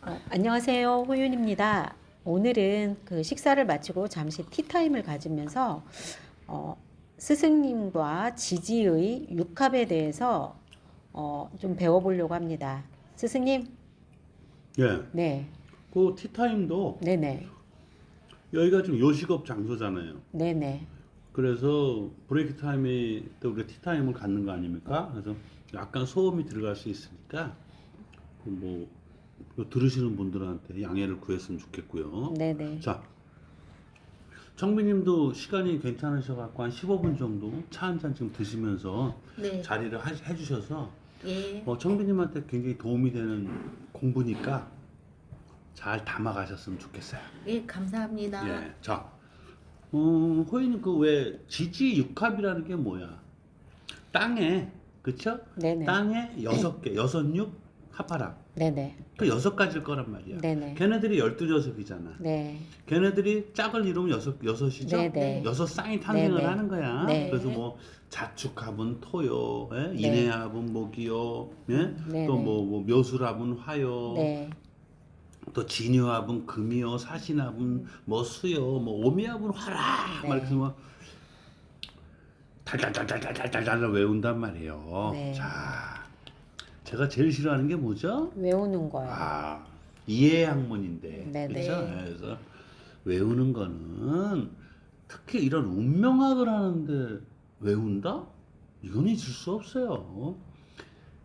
안녕하세요. 호윤입니다. 오늘은 그 식사를 마치고 잠시 티타임을 가지면서 스승님과 지지의 육합에 대해서 좀 배워보려고 합니다. 스승님? 예, 네. 그 티타임도 네네. 여기가 좀 요식업 장소잖아요. 네네. 그래서 브레이크 타임이 또 우리가 티타임을 갖는 거 아닙니까? 그래서 약간 소음이 들어갈 수 있으니까 뭐 이거 들으시는 분들한테 양해를 구했으면 좋겠고요. 네네. 자, 청비님도 시간이 괜찮으셔갖고 한 15분 정도 차 한 잔 지금 드시면서 네. 자리를 해주셔서 예. 청비님한테 굉장히 도움이 되는 공부니까 잘 담아가셨으면 좋겠어요. 예, 감사합니다. 예, 자, 호이는 그 왜 지지육합이라는 게 뭐야? 땅에, 그쵸? 네네. 땅에 6개, 6, 6 합하라. 네네. 그 6가지일 거란 말이야. 네네. 걔네들이 12녀석이잖아. 네. 걔네들이 짝을 이루면 여섯이죠? 네네. 6쌍이 탄생을 네네. 하는 거야. 네. 그래서 뭐 자축합은 토요, 예? 네. 인해합은 목이요, 예? 네네. 또 뭐 묘술합은 화요, 네. 또 진유합은 금이요, 사신합은 뭐 수요, 뭐 오미합은 화라, 네. 막 이렇게 뭐 달달달달달달달 외운단 말이에요. 네. 자, 제가 제일 싫어하는 게 뭐죠? 외우는 거요. 이해 학문인데, 네네. 그렇죠? 그래서 외우는 거는 특히 이런 운명학을 하는데 외운다? 이건 있을 수 없어요.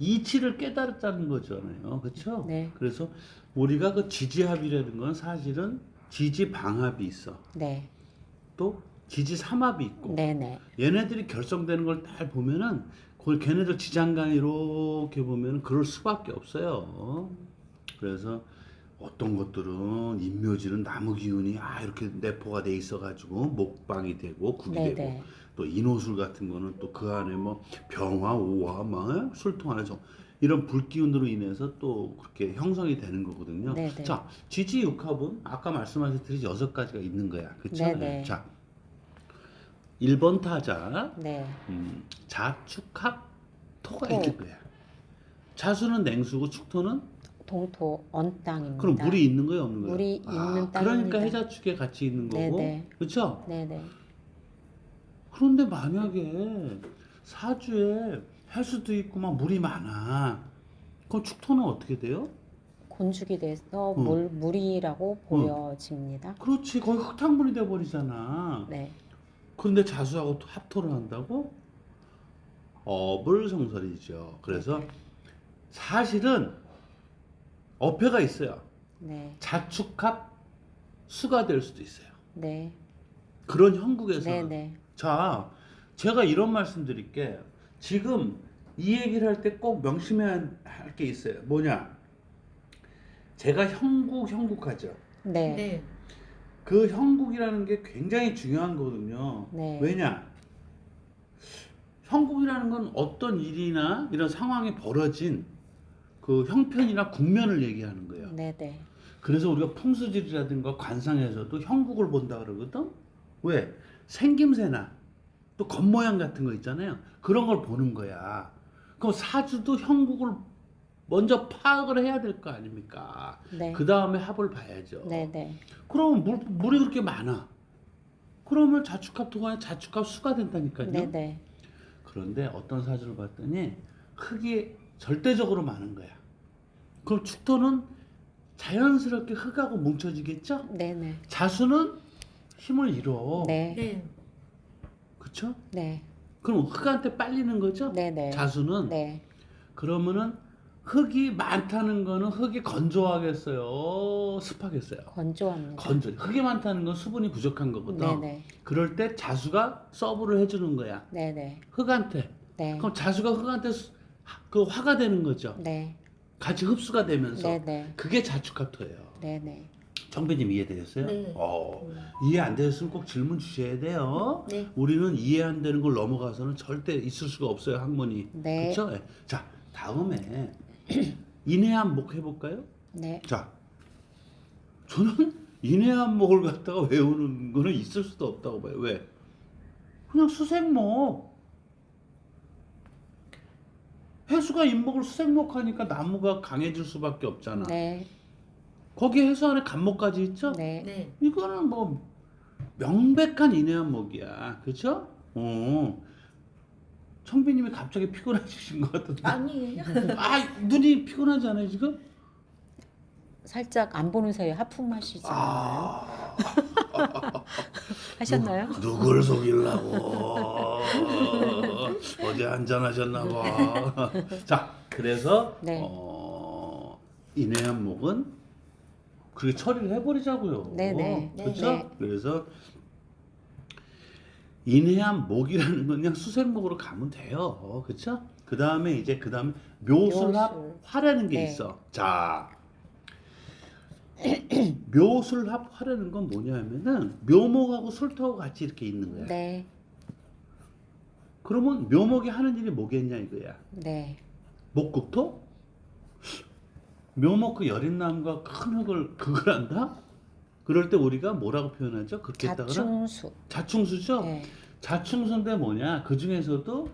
이치를 깨달았다는 거잖아요. 그렇죠? 네. 그래서 우리가 그 지지합이라는 건 사실은 지지방합이 있어. 네. 또 지지삼합이 있고. 네네. 얘네들이 결성되는 걸 잘 보면은 그 걔네들 지장간 이렇게 보면은 그럴 수밖에 없어요. 그래서 어떤 것들은 인묘지는 나무 기운이 이렇게 내포가 돼 있어가지고 목방이 되고 국이 네네. 되고, 또 인호술 같은 거는 또 그 안에 뭐 병화, 오화, 막 술통 안에서 이런 불기운으로 인해서 또 그렇게 형성이 되는 거거든요. 네네. 자, 지지육합은 아까 말씀하셨듯이 6가지가 있는 거야. 그렇죠? 네네. 자, 1번 타자 네. 자축합 토가 토. 있는 거야. 자수는 냉수고 축토는 동토 언 땅입니다. 그럼 물이 있는 거예요, 없는 거예요? 물이 있는 땅입니다. 그러니까 해자축에 같이 있는 거고, 네네. 그렇죠? 네네. 그런데 만약에 사주에 해수도 있고 막 물이 많아, 그럼 축토는 어떻게 돼요? 곤죽이 돼서 응. 물이라고 보여집니다. 그렇지, 거의 흙탕물이 돼 버리잖아. 네. 그런데 자수하고 또 합토를 한다고? 어불성설이죠. 그래서 네. 사실은 어폐가 있어요. 네. 자축합 수가 될 수도 있어요. 네. 그런 형국에서는. 네네. 자, 제가 이런 말씀 드릴게. 지금 이 얘기를 할 때 꼭 명심해야 할 게 있어요. 뭐냐? 제가 형국하죠. 네. 네. 그 형국이라는 게 굉장히 중요한 거거든요. 네. 왜냐? 형국이라는 건 어떤 일이나 이런 상황이 벌어진 그 형편이나 국면을 얘기하는 거예요. 네네. 그래서 우리가 풍수지리라든가 관상에서도 형국을 본다 그러거든. 왜? 생김새나 또 겉모양 같은 거 있잖아요. 그런 걸 보는 거야. 그럼 사주도 형국을 먼저 파악을 해야 될 거 아닙니까? 네. 그 다음에 합을 봐야죠. 네네. 그러면 물이 그렇게 많아. 그러면 자축합 토가 자축합 수가 된다니까요. 네네. 그런데 어떤 사주를 봤더니 흙이 절대적으로 많은 거야. 그럼 축토는 자연스럽게 흙하고 뭉쳐지겠죠? 네네. 자수는 힘을 잃어. 네. 네. 그쵸? 네. 그럼 흙한테 빨리는 거죠? 네네. 자수는. 네. 그러면은 흙이 많다는 거는 흙이 건조하겠어요? 습하겠어요? 건조합니다. 흙이 많다는 건 수분이 부족한 거거든. 네네. 그럴 때 자수가 서브를 해주는 거야. 네네. 흙한테. 네. 그럼 자수가 흙한테 그 화가 되는 거죠. 네. 같이 흡수가 되면서. 네네. 그게 자축합토예요. 네네. 정배님 이해되셨어요? 네. 이해 안 되셨으면 꼭 질문 주셔야 돼요. 네. 우리는 이해 안 되는 걸 넘어가서는 절대 있을 수가 없어요, 학문이. 네. 그렇죠? 자, 다음에 인해한목 해볼까요? 네. 자, 저는 인해한목을 갖다가 외우는 거는 있을 수도 없다고 봐요. 왜? 그냥 수생목. 해수가 인목을 수생목하니까 나무가 강해질 수밖에 없잖아. 네. 거기 해서 안에 간목까지 있죠? 네. 네. 이거는 뭐 명백한 인해한목이야. 그렇죠? 청비님이 갑자기 피곤해지신 것 같은데. 아니에요. 아, 눈이 피곤하지 않아요 지금? 살짝 안 보는 사이에 하품 하시잖아요. 아, 하셨나요? 누굴 속이려고 어제 한잔 하셨나 봐. 자, 그래서 네. 인해한목은 그렇게 처리를 해버리자고요. 네네. 그렇죠? 네. 그래서 인해한목이라는 건 그냥 수생목으로 가면 돼요. 그렇죠? 그 다음에 묘술합 묘술. 화라는 게 네. 있어. 자, 묘술합 화라는 건 뭐냐면은 묘목하고 술토하고 같이 이렇게 있는 거야. 네. 그러면 묘목이 하는 일이 뭐겠냐 이거야. 네. 목국토? 묘목 그 여린 나무가 큰 흙을 그걸 한다? 그럴 때 우리가 뭐라고 표현하죠? 그렇게 했다거나 자충수. 자충수죠? 네. 자충수인데 뭐냐? 그 중에서도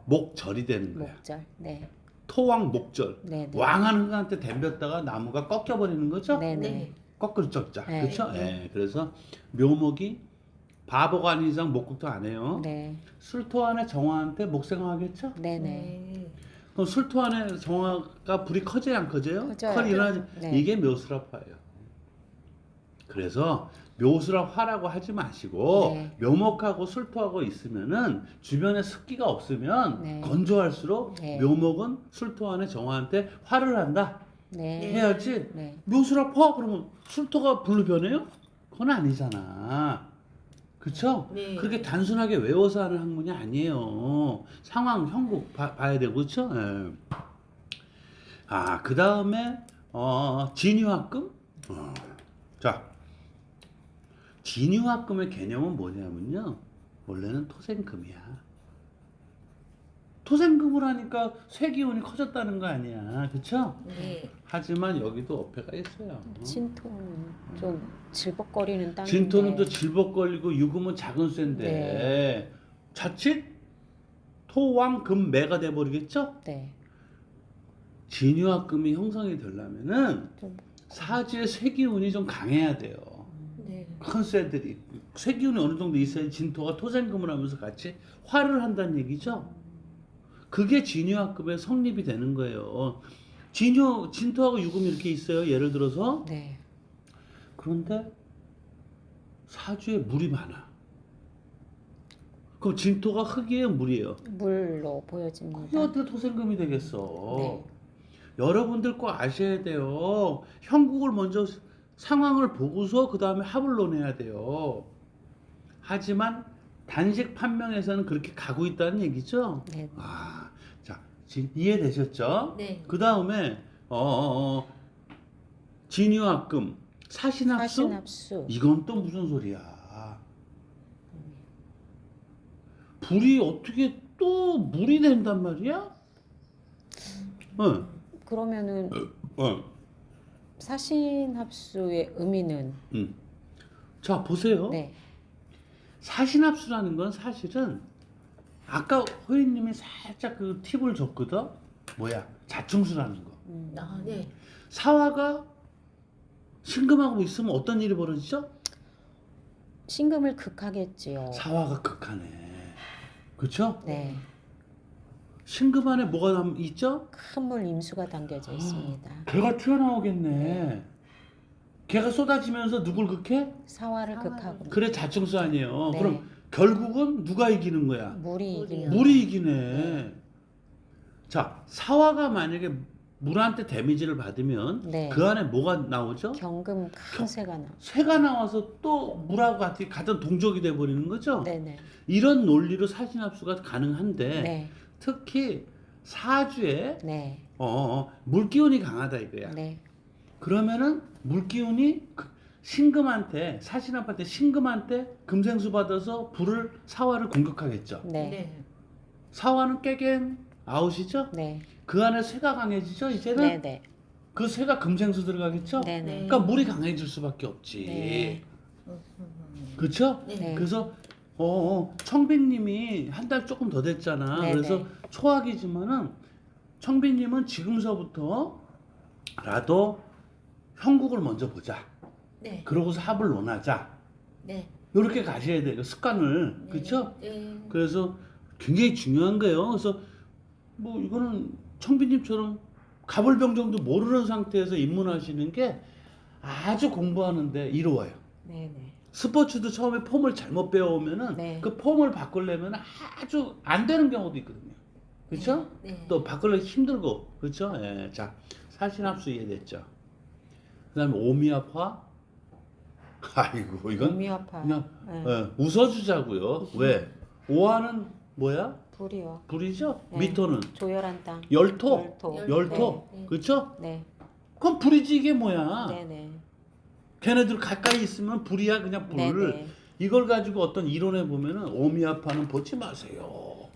목절이 되는 거야. 목절. 네. 토왕 목절. 네. 네. 왕한 흙한테 댐볐다가 나무가 꺾여 버리는 거죠? 네. 네. 네. 거꾸로 쩍자. 네. 그렇죠? 네. 예. 그래서 묘목이 바보가 아닌 이상 목국토 안 해요. 네. 술토 안에 정화한테 목생화하겠죠? 네. 네. 네. 그럼 술토 안에 정화가 불이 커져요, 안 커져요? 커져요. 커 일어나지. 네. 이게 묘술합화예요. 그래서 묘술합화라고 하지 마시고 네. 묘목하고 술토하고 있으면은 주변에 습기가 없으면 네. 건조할수록 네. 묘목은 술토 안에 정화한테 화를 한다. 네. 해야지. 네. 묘술합화 그러면 술토가 불로 변해요? 그건 아니잖아. 그쵸? 네. 그렇게 단순하게 외워서 하는 학문이 아니에요. 상황, 형국 봐야 되고, 그쵸? 예. 아, 그 다음에, 진유합금? 자, 진유합금의 개념은 뭐냐면요. 원래는 토생금이야. 토생금을 하니까 쇠기운이 커졌다는 거 아니야. 그쵸? 네. 하지만 여기도 어폐가 있어요. 진토는 좀 질벅거리는 땅인데. 진토는 또 질벅거리고 유금은 작은 쇠인데 네. 자칫 토왕금매가 돼버리겠죠? 네. 진유합금이 형성이 되려면은 좀 사지의 쇠기운이 좀 강해야 돼요. 네. 큰 쇠들이 쇠기운이 어느 정도 있어야 진토가 토생금을 하면서 같이 화를 한다는 얘기죠. 그게 진유합금의 성립이 되는 거예요. 진토하고 유금이 이렇게 있어요. 예를 들어서 네. 그런데 사주에 물이 많아. 그럼 진토가 흙이에요, 물이에요? 물로 보여집니다. 그게 어떻게 토생금이 되겠어? 네. 여러분들 꼭 아셔야 돼요. 형국을 먼저 상황을 보고서 그 다음에 합을 논해야 돼요. 하지만 단식 판명에서는 그렇게 가고 있다는 얘기죠. 네. 아, 자, 이해되셨죠? 네. 그 다음에 진유합금, 사신합수, 사신합수. 이건 또 무슨 소리야? 불이 어떻게 또 물이 된단 말이야? 응. 그러면은 응. 사신합수의 의미는 응. 자, 보세요. 네. 사신합수라는 건 사실은 아까 호연님이 살짝 그 팁을 줬거든. 뭐야? 자충수라는 거. 아, 네. 사화가 신금하고 있으면 어떤 일이 벌어지죠? 신금을 극하겠지요. 사화가 극하네. 그렇죠? 네. 신금 안에 뭐가 있죠? 큰 물 임수가 담겨져 있습니다. 걔가 튀어나오겠네. 걔가 쏟아지면서 누굴 극해? 사화를 사화를 극하고 그래 자충수 아니에요. 네. 그럼 결국은 누가 이기는 거야? 물이 물이요. 이기는 물이 이기네. 자, 사화가 만약에 물한테 데미지를 받으면 네. 그 안에 뭐가 나오죠? 경금 큰 새가 나. 새가 나와서 또 물하고 같은 동족이 돼 버리는 거죠. 네네. 이런 논리로 사신합수가 가능한데 네. 특히 사주에 네. 물기운이 강하다 이거야. 네. 그러면은 물기운이 신금한테 사신합한테 신금한테 금생수 받아서 불을 사화를 공격하겠죠. 네. 네. 사화는 깨겐 아웃이죠. 네. 그 안에 쇠가 강해지죠. 이제는 네. 네. 그 쇠가 금생수 들어가겠죠. 네. 네. 그러니까 물이 강해질 수밖에 없지. 네. 그렇죠? 네. 네. 그래서 청빈님이 한 달 조금 더 됐잖아. 네네. 그래서 초학이지만은 청빈님은 지금서부터라도 형국을 먼저 보자. 네. 그러고서 합을 논하자. 네. 이렇게 가셔야 돼요. 그 습관을. 네. 그렇죠? 네. 그래서 굉장히 중요한 거예요. 그래서 뭐 이거는 청비님처럼 가불병정도 모르는 상태에서 입문하시는 게 아주 공부하는데 이로워요. 네네. 스포츠도 처음에 폼을 잘못 배워오면은 네. 그 폼을 바꾸려면 아주 안 되는 경우도 있거든요. 그렇죠? 네. 또 바꾸려기 힘들고. 그렇죠? 예. 자, 사신합수 이해됐죠? 그다음에 오미합화. 아이고 이건 오미화파. 그냥 네. 예, 웃어주자고요. 왜? 오화는 뭐야? 불이요. 불이죠? 네. 미토는 조열한 땅. 열토. 열토. 열토. 네. 그렇죠? 네. 그럼 불이지 이게 뭐야? 네네. 걔네들 가까이 있으면 불이야 그냥 불. 네네. 이걸 가지고 어떤 이론에 보면은 오미합파는 보지 마세요.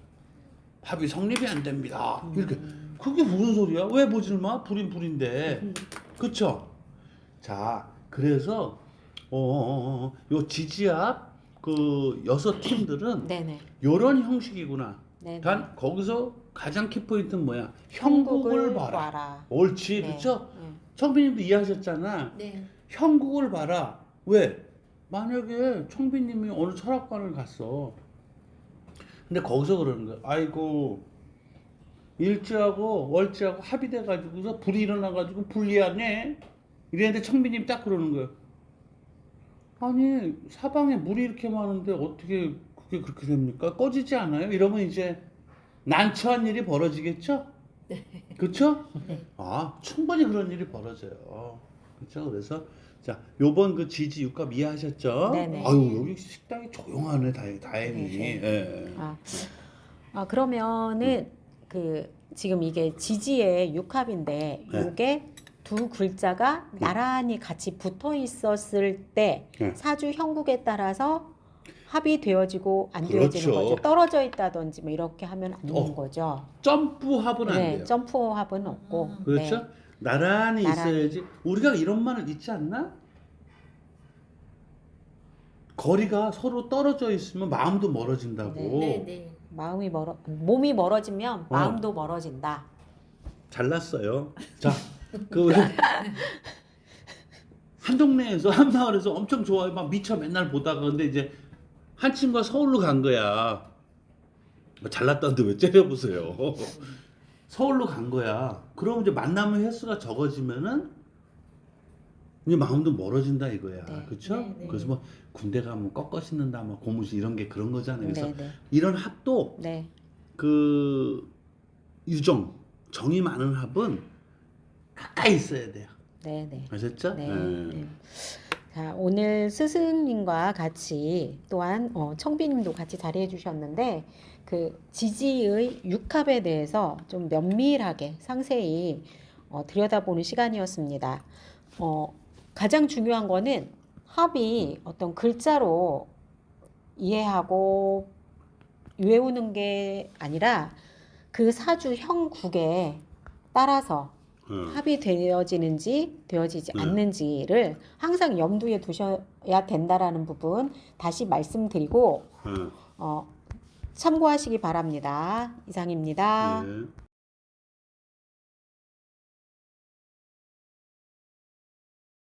합이 성립이 안 됩니다. 이렇게 그게 무슨 소리야? 왜 보질 마? 불인 불인데. 그쵸? 자, 그래서 요 지지합 그 6팀들은 네네. 요런 형식이구나. 네네. 단 거기서 가장 키포인트는 뭐야? 형국을 봐라. 옳지, 네. 그렇죠? 네. 청비님도 이해하셨잖아. 네. 형국을 봐라. 왜? 만약에 청비님이 어느 철학관을 갔어. 근데 거기서 그러는 거야. 아이고 일지하고 월지하고 합의돼 가지고서 불이 일어나 가지고 불리하네. 이랬는데 청비님 딱 그러는 거예요. 아니 사방에 물이 이렇게 많은데 어떻게 그게 그렇게 됩니까? 꺼지지 않아요? 이러면 이제 난처한 일이 벌어지겠죠? 그렇죠? 네. 아 충분히 그런 일이 벌어져요. 그렇죠? 그래서 자 요번 그 지지 육갑 이해하셨죠? 네네. 아유 여기 식당이 조용하네 다행히. 네네. 예. 그러면은 그 지금 이게 지지의 육합인데 네. 요게 두 글자가 나란히 같이 붙어 있었을 때 네. 사주 형국에 따라서 합이 되어지고 안 되어지는 그렇죠. 거죠. 떨어져 있다든지 뭐 이렇게 하면 안 되는 어. 거죠. 점프합은 안 네, 돼요. 점프 합은 없고. 그렇죠? 네. 나란히 나란히. 있어야지. 우리가 이런 말을 있지 않나? 거리가 서로 떨어져 있으면 마음도 멀어진다고. 네. 네. 몸이 멀어지면 마음도 멀어진다. 잘났어요. 자, 그 한 동네에서 한 마을에서 엄청 좋아요. 막 미쳐 맨날 보다가 근데 이제 한 친구가 서울로 간 거야. 잘났다는데 왜 째려보세요. 서울로 간 거야. 그럼 이제 만나면 횟수가 적어지면은 이제 마음도 멀어진다 이거야. 네. 그렇죠? 네, 네. 그래서 뭐 군대 가면 꺾어 씻는다, 뭐 고무신 이런 게 그런 거잖아요. 그래서 네, 네. 이런 합도 네. 그 정이 많은 합은 가까이 있어야 돼요. 네, 네. 아셨죠? 네. 네. 네. 자, 오늘 스승님과 같이 또한 청비님도 같이 자리해 주셨는데 그 지지의 육합에 대해서 좀 면밀하게 상세히 들여다보는 시간이었습니다. 가장 중요한 거는 합이 어떤 글자로 이해하고 외우는 게 아니라 그 사주 형국에 따라서 합이 되어지는지 되어지지 않는지를 항상 염두에 두셔야 된다라는 부분 다시 말씀드리고 참고하시기 바랍니다. 이상입니다. 네.